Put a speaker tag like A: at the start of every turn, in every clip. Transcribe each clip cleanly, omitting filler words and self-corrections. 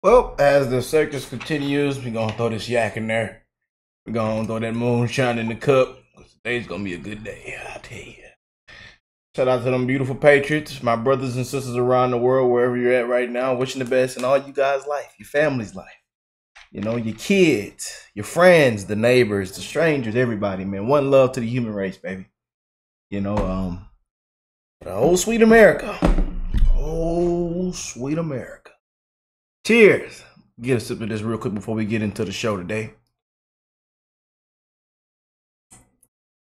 A: Well, as the circus continues, we're gonna throw this yak in there. We're gonna throw that moonshine in the cup. Today's gonna be a good day, I tell you. Shout out to them beautiful patriots, my brothers and sisters around the world, wherever you're at right now. Wishing the best in all you guys' life, your family's life. You know, your kids, your friends, the neighbors, the strangers, everybody, man. One love to the human race, baby. You know, oh, sweet America. Oh, sweet America. Cheers. Get a sip of this real quick before we get into the show today.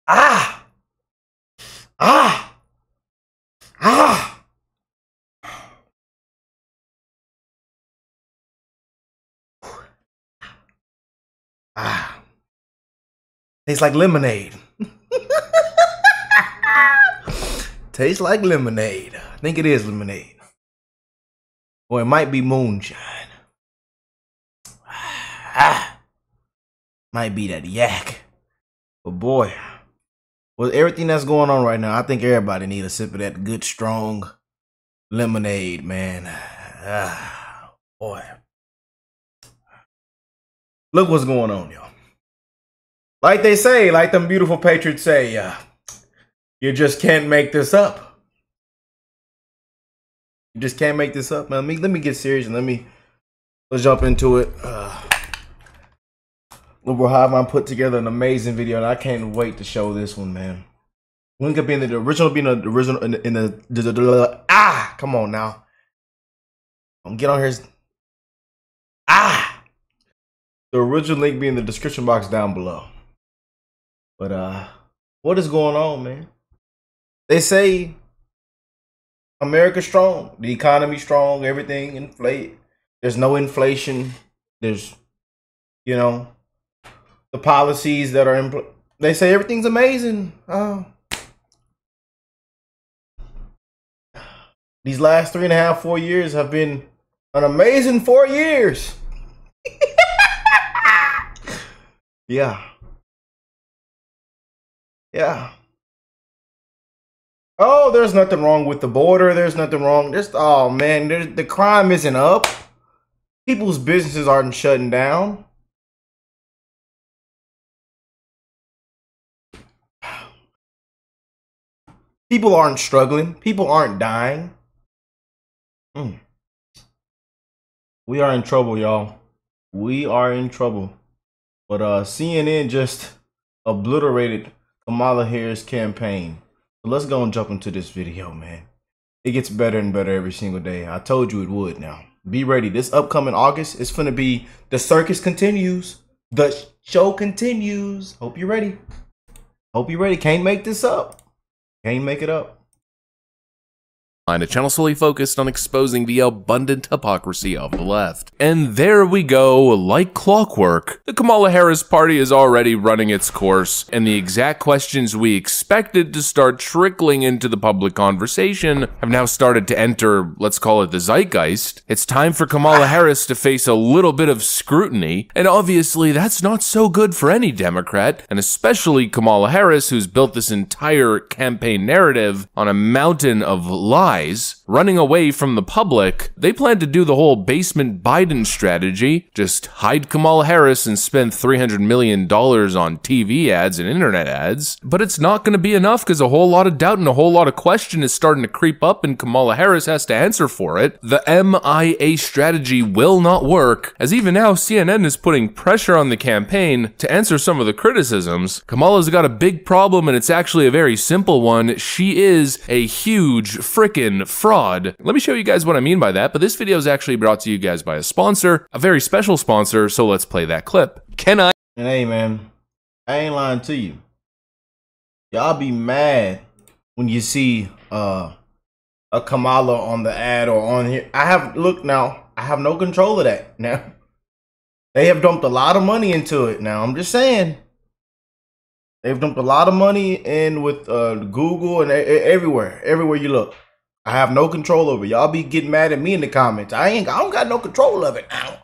A: Ah! Ah! Ah! Ah. Tastes like lemonade. Tastes like lemonade. I think it is lemonade. Or it might be moonshine. Ah. Might be that yak. But boy, with everything that's going on right now, I think everybody need a sip of that good, strong lemonade, man. Ah, boy. Look what's going on, y'all. Like they say, like them beautiful patriots say, you just can't make this up. You just can't make this up, man. Let me get serious and let's jump into it. Little Hive put together an amazing video, and I can't wait to show this one, man. Link up in the original, come on now. I'm get on here. The original link be in the description box down below. But what is going on, man? They say America's strong, the economy strong, everything inflate. There's no inflation. There's, you know, the policies that are in. They say everything's amazing. These last 3.5, 4 years have been an amazing 4 years. Yeah. Yeah. Oh, there's nothing wrong with the border. There's nothing wrong. Oh man, the crime isn't up. People's businesses aren't shutting down. People aren't struggling. People aren't dying. We are in trouble, y'all. We are in trouble. But CNN just obliterated Kamala Harris' campaign. So let's go and jump into this video, man. It gets better and better every single day. I told you it would now. Be ready. This upcoming August, it's going to be the circus continues. The show continues. Hope you're ready. Hope you're ready. Can't make this up. Can't make it up.
B: A channel solely focused on exposing the abundant hypocrisy of the left. And there we go, like clockwork. The Kamala Harris party is already running its course, and the exact questions we expected to start trickling into the public conversation have now started to enter, let's call it the zeitgeist. It's time for Kamala Harris to face a little bit of scrutiny, and obviously that's not so good for any Democrat, and especially Kamala Harris, who's built this entire campaign narrative on a mountain of lies. Running away from the public. They plan to do the whole basement Biden strategy, just hide Kamala Harris and spend $300 million on TV ads and internet ads. But it's not going to be enough because a whole lot of doubt and a whole lot of question is starting to creep up, and Kamala Harris has to answer for it. The MIA strategy will not work, as even now CNN is putting pressure on the campaign to answer some of the criticisms. Kamala's got a big problem, and it's actually a very simple one. She is a huge frickin' fraud. Let me show you guys what I mean by that, but this video is actually brought to you guys by a sponsor, a very special sponsor, so let's play that clip. Can I?
A: And hey man, I ain't lying to you. Y'all be mad when you see a Kamala on the ad or on here. I have no control of that now. They have dumped a lot of money into it now. I'm just saying. They've dumped a lot of money in with Google and everywhere you look. I have no control over it. Y'all be getting mad at me in the comments. I don't got no control of it now.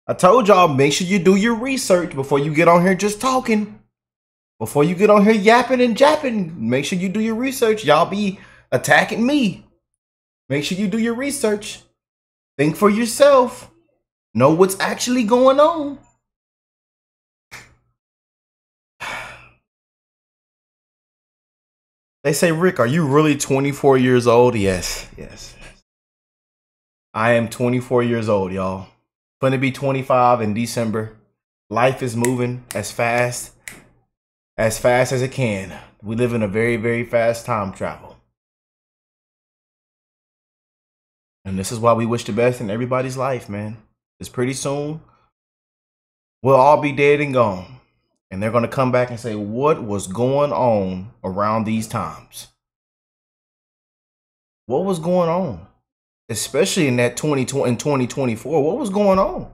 A: I told y'all, make sure you do your research before you get on here just talking. Before you get on here yapping and japping, make sure you do your research. Y'all be attacking me. Make sure you do your research. Think for yourself. Know what's actually going on. They say, Rick, are you really 24 years old? Yes. I am 24 years old, y'all. Gonna be 25 in December. Life is moving as fast as it can. We live in a very, very fast time travel. And this is why we wish the best in everybody's life, man. It's pretty soon. We'll all be dead and gone. And they're going to come back and say, what was going on around these times? What was going on? Especially in that 2024. What was going on?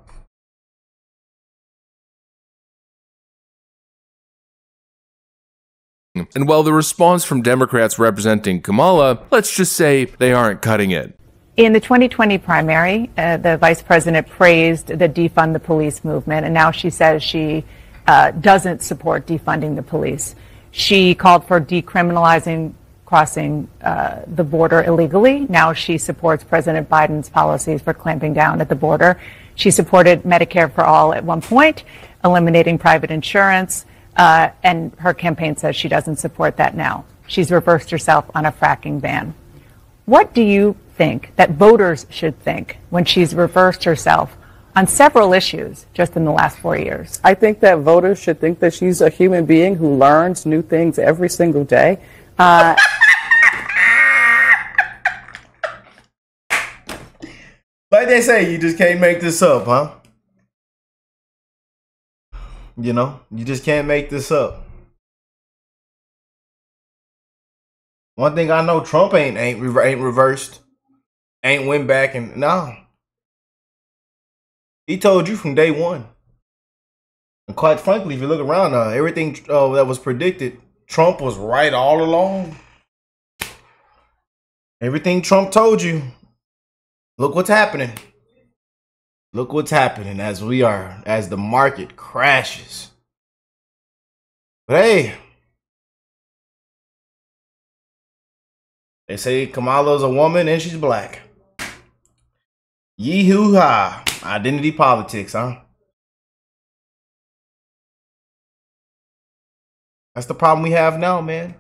B: And while the response from Democrats representing Kamala, let's just say they aren't cutting it.
C: In the 2020 primary, the vice president praised the defund the police movement, and now she says she doesn't support defunding the police. She called for decriminalizing crossing the border illegally. Now she supports President Biden's policies for clamping down at the border. She supported Medicare for all at one point, eliminating private insurance, and her campaign says she doesn't support that now. She's reversed herself on a fracking ban. What do you think that voters should think when she's reversed herself on several issues just in the last 4 years?
D: I think that voters should think that she's a human being who learns new things every single day.
A: Like they say, you just can't make this up, huh? You know, you just can't make this up. One thing I know, Trump ain't reversed, ain't went back, and no. He told you from day one. And quite frankly, if you look around, everything that was predicted, Trump was right all along. Everything Trump told you, look what's happening. Look what's happening as the market crashes. But hey, they say Kamala's a woman and she's black. Yee-hoo-ha. Identity politics, huh? That's the problem we have now, man.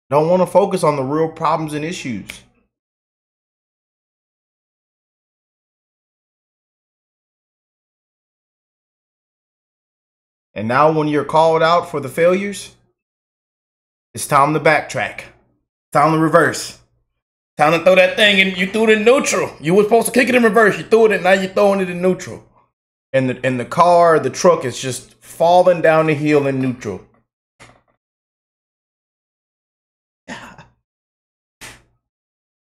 A: Don't want to focus on the real problems and issues. And now when you're called out for the failures, it's time to backtrack. Time to reverse. Time to throw that thing in. You threw it in neutral. You were supposed to kick it in reverse. You threw it in. Now you're throwing it in neutral. And the car, the truck is just falling down the hill in neutral.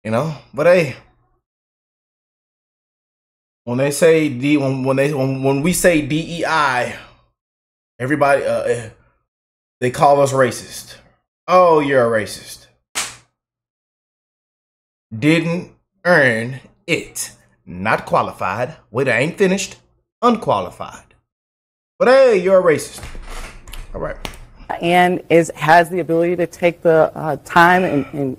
A: You know, but hey, when they say when we say DEI, everybody they call us racist. Oh, you're a racist. Didn't earn it. Not qualified. Wait, I ain't finished. Unqualified. But hey, you're a racist. All right.
D: And has the ability to take the time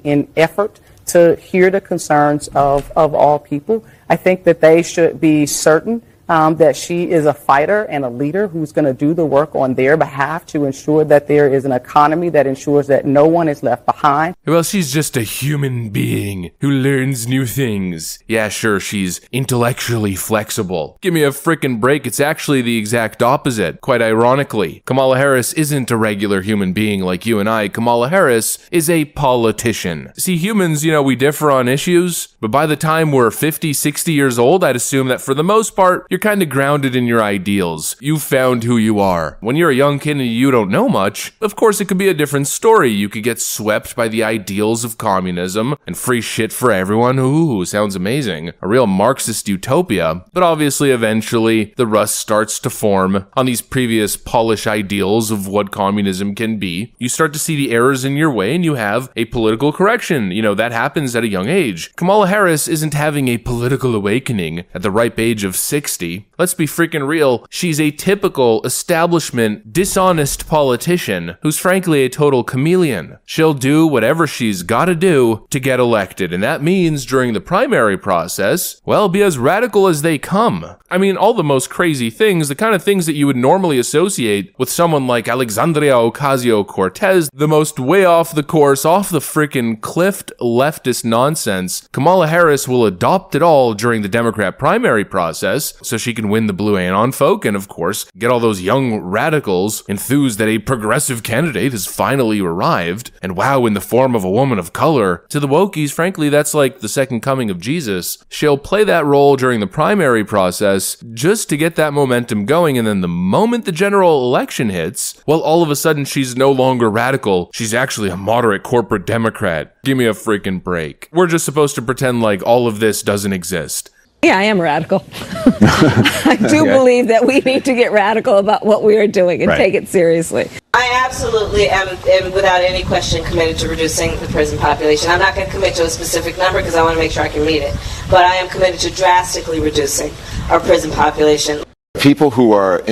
D: and effort to hear the concerns of all people. I think that they should be certain that she is a fighter and a leader who's going to do the work on their behalf to ensure that there is an economy that ensures that no one is left behind.
B: Well, she's just a human being who learns new things. Yeah, sure, she's intellectually flexible. Give me a frickin' break, it's actually the exact opposite. Quite ironically, Kamala Harris isn't a regular human being like you and I. Kamala Harris is a politician. See, humans, you know, we differ on issues, but by the time we're 50, 60 years old, I'd assume that for the most part, you're kind of grounded in your ideals. You've found who you are. When you're a young kid and you don't know much, of course it could be a different story. You could get swept by the ideals of communism and free shit for everyone. Ooh, sounds amazing. A real Marxist utopia. But obviously, eventually, the rust starts to form on these previous polished ideals of what communism can be. You start to see the errors in your way and you have a political correction. You know, that happens at a young age. Kamala Harris isn't having a political awakening at the ripe age of 60. she? Let's be freaking real. She's a typical establishment, dishonest politician who's frankly a total chameleon. She'll do whatever she's gotta do to get elected, and that means during the primary process, well, be as radical as they come. I mean, all the most crazy things, the kind of things that you would normally associate with someone like Alexandria Ocasio-Cortez, the most way off the course, off the freaking cliff leftist nonsense, Kamala Harris will adopt it all during the Democrat primary process so she can win the blue anon folk and, of course, get all those young radicals enthused that a progressive candidate has finally arrived, and wow, in the form of a woman of color. To the wokies, frankly, that's like the second coming of Jesus. She'll play that role during the primary process just to get that momentum going, and then the moment the general election hits, well, all of a sudden she's no longer radical. She's actually a moderate corporate Democrat. Give me a freaking break. We're just supposed to pretend like all of this doesn't exist.
E: Yeah, I am radical. I do believe that we need to get radical about what we are doing and take it seriously.
F: I absolutely am without any question committed to reducing the prison population. I'm not going to commit to a specific number because I want to make sure I can meet it. But I am committed to drastically reducing our prison population.
G: People who are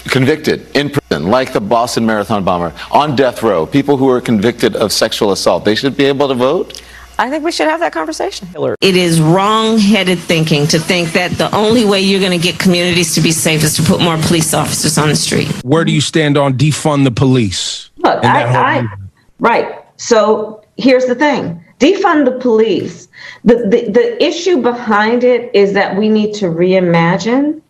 G: convicted in prison, like the Boston Marathon bomber, on death row, people who are convicted of sexual assault, they should be able to vote?
E: I think we should have that conversation.
F: It is wrong-headed thinking to think that the only way you're going to get communities to be safe is to put more police officers on the street.
H: Where do you stand on defund the police?
F: Look, right. So here's the thing. Defund the police. The issue behind it is that we need to reimagine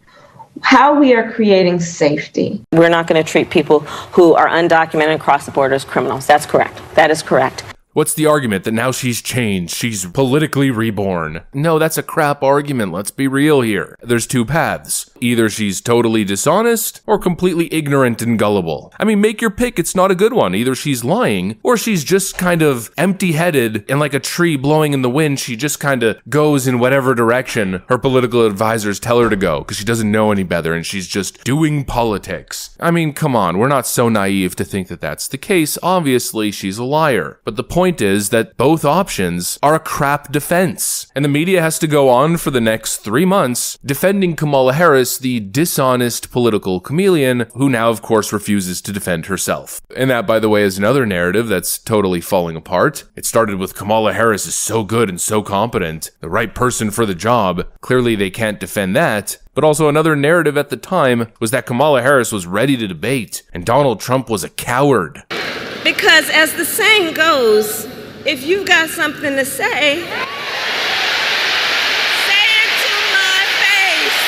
F: how we are creating safety.
E: We're not going to treat people who are undocumented and cross the border as criminals. That's correct. That is correct.
B: What's the argument that now she's changed, she's politically reborn? No, that's a crap argument, let's be real here. There's two paths. Either she's totally dishonest, or completely ignorant and gullible. I mean, make your pick, it's not a good one. Either she's lying, or she's just kind of empty-headed, and like a tree blowing in the wind, she just kind of goes in whatever direction her political advisors tell her to go, because she doesn't know any better, and she's just doing politics. I mean, come on, we're not so naive to think that that's the case. Obviously, she's a liar. But the point is that both options are a crap defense. And the media has to go on for the next 3 months defending Kamala Harris, the dishonest political chameleon, who now of course refuses to defend herself. And that, by the way, is another narrative that's totally falling apart. It started with Kamala Harris is so good and so competent, the right person for the job. Clearly they can't defend that. But also another narrative at the time was that Kamala Harris was ready to debate and Donald Trump was a coward.
F: Because as the saying goes, if you've got something to say, say it to my face.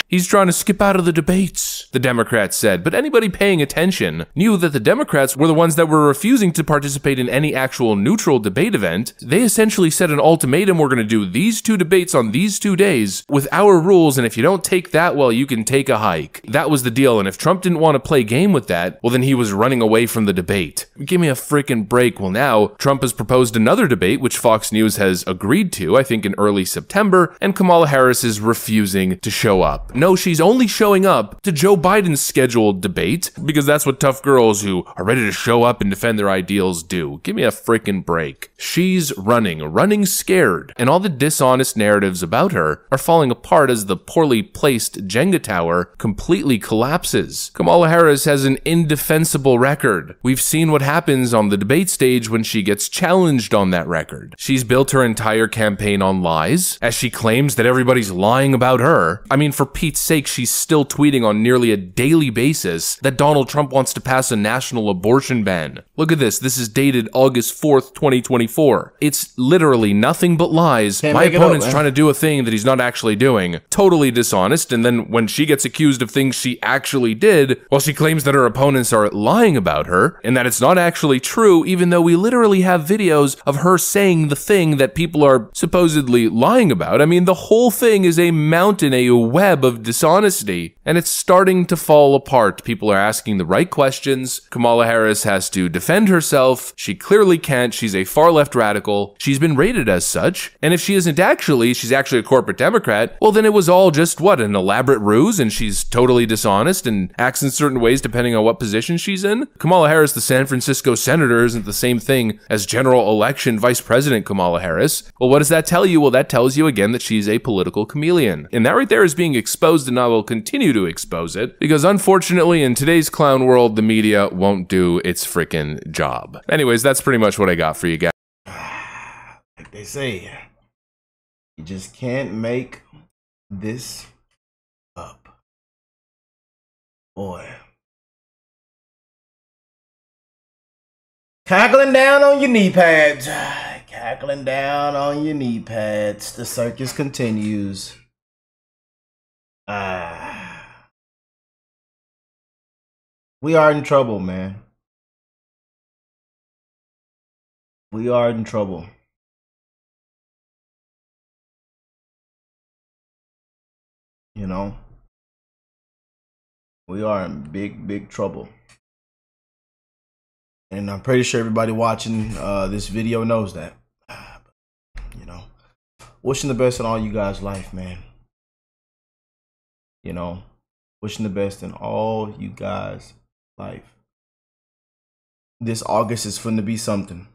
B: He's trying to skip out of the debates, the Democrats said, but anybody paying attention knew that the Democrats were the ones that were refusing to participate in any actual neutral debate event. They essentially set an ultimatum, we're going to do these 2 debates on these 2 days with our rules, and if you don't take that, well, you can take a hike. That was the deal, and if Trump didn't want to play game with that, well, then he was running away from the debate. Give me a freaking break. Well, now, Trump has proposed another debate, which Fox News has agreed to, I think in early September, and Kamala Harris is refusing to show up. No, she's only showing up to Joe Biden's scheduled debate, because that's what tough girls who are ready to show up and defend their ideals do. Give me a freaking break. She's running scared, and all the dishonest narratives about her are falling apart as the poorly placed Jenga tower completely collapses. Kamala Harris has an indefensible record. We've seen what happens on the debate stage when she gets challenged on that record. She's built her entire campaign on lies, as she claims that everybody's lying about her. I mean, for Pete's sake, she's still tweeting on nearly a daily basis that Donald Trump wants to pass a national abortion ban. Look at this. This is dated August 4th, 2024. It's literally nothing but lies. My opponent's trying to do a thing that he's not actually doing. Totally dishonest. And then when she gets accused of things she actually did, well, she claims that her opponents are lying about her and that it's not actually true, even though we literally have videos of her saying the thing that people are supposedly lying about. I mean, the whole thing is a mountain, a web of dishonesty, and it's starting to fall apart. People are asking the right questions. Kamala Harris has to defend herself. She clearly can't. She's a far left radical, she's been rated as such, and if she isn't actually, she's actually a corporate Democrat, well then it was all just, what, an elaborate ruse, and she's totally dishonest and acts in certain ways depending on what position she's in? Kamala Harris, the San Francisco senator, isn't the same thing as general election Vice President Kamala Harris. Well, what does that tell you? Well, that tells you again that she's a political chameleon. And that right there is being exposed, and I will continue to expose it, because unfortunately in today's clown world, the media won't do its frickin' job. Anyways, that's pretty much what I got for you guys.
A: Like they say, you just can't make this up. Boy. Cackling down on your knee pads. Cackling down on your knee pads. The circus continues. We are in trouble, man. We are in trouble. You know, we are in big, big trouble. And I'm pretty sure everybody watching this video knows that. You know, wishing the best in all you guys' life, man. You know, wishing the best in all you guys' life. This August is finna be something.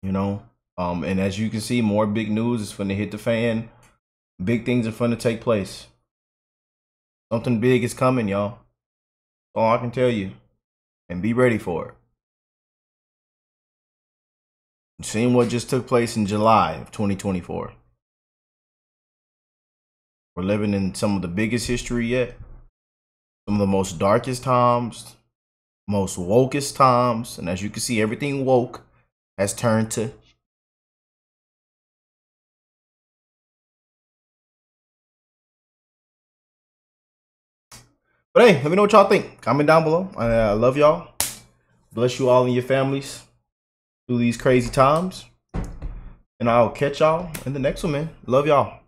A: You know, and as you can see, more big news is finna hit the fan. Big things are finna take place. Something big is coming, y'all. All I can tell you. And be ready for it. Seeing what just took place in July of 2024. We're living in some of the biggest history yet. Some of the most darkest times. Most wokest times. And as you can see, everything woke has turned to but hey, let me know what y'all think. Comment down below. I love y'all. Bless you all and your families through these crazy times. And I'll catch y'all in the next one, man. Love y'all.